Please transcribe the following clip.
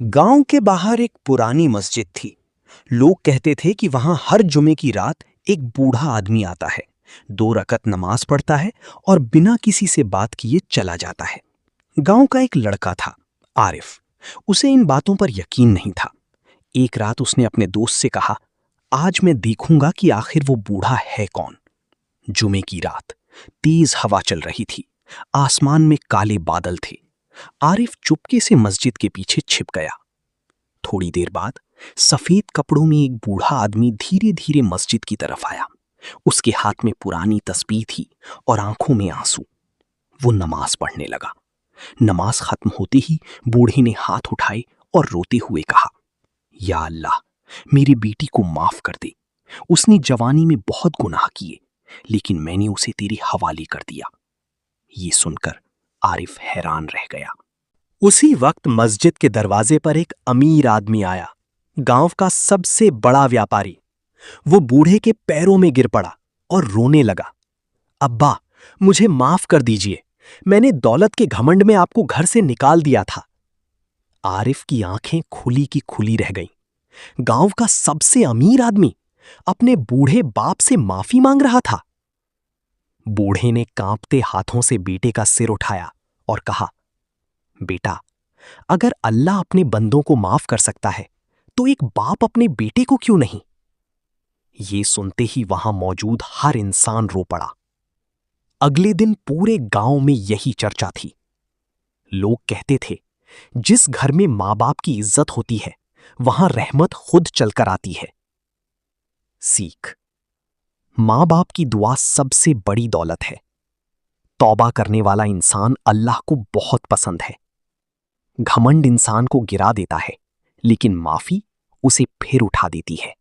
गांव के बाहर एक पुरानी मस्जिद थी। लोग कहते थे कि वहां हर जुमे की रात एक बूढ़ा आदमी आता है, 2 रकत नमाज पढ़ता है और बिना किसी से बात किए चला जाता है। गांव का एक लड़का था, आरिफ। उसे इन बातों पर यकीन नहीं था। एक रात उसने अपने दोस्त से कहा, आज मैं देखूंगा कि आखिर वो बूढ़ा है कौन। जुमे की रात, तेज हवा चल रही थी, आसमान में काले बादल थे। आरिफ चुपके से मस्जिद के पीछे छिप गया। थोड़ी देर बाद सफेद कपड़ों में एक बूढ़ा आदमी धीरे धीरे मस्जिद की तरफ आया। उसके हाथ में पुरानी तस्बीह थी और आंखों में आंसू। वो नमाज पढ़ने लगा। नमाज खत्म होते ही बूढ़े ने हाथ उठाए और रोते हुए कहा, या अल्लाह, मेरी बेटी को माफ कर दे। उसने जवानी में बहुत गुनाह किए, लेकिन मैंने उसे तेरे हवाले कर दिया। ये सुनकर आरिफ हैरान रह गया। उसी वक्त मस्जिद के दरवाजे पर एक अमीर आदमी आया, गांव का सबसे बड़ा व्यापारी। वो बूढ़े के पैरों में गिर पड़ा और रोने लगा। अब्बा, मुझे माफ कर दीजिए। मैंने दौलत के घमंड में आपको घर से निकाल दिया था। आरिफ की आंखें खुली की खुली रह गईं। गांव का सबसे अमीर आदमी अपने बूढ़े बाप से माफी मांग रहा था। बूढ़े ने कांपते हाथों से बेटे का सिर उठाया और कहा, बेटा, अगर अल्लाह अपने बंदों को माफ कर सकता है तो एक बाप अपने बेटे को क्यों नहीं। ये सुनते ही वहां मौजूद हर इंसान रो पड़ा। अगले दिन पूरे गांव में यही चर्चा थी। लोग कहते थे, जिस घर में मां बाप की इज्जत होती है वहां रहमत खुद चलकर आती है। सीख, मां बाप की दुआ सबसे बड़ी दौलत है। तौबा करने वाला इंसान अल्लाह को बहुत पसंद है। घमंड इंसान को गिरा देता है, लेकिन माफी उसे फिर उठा देती है।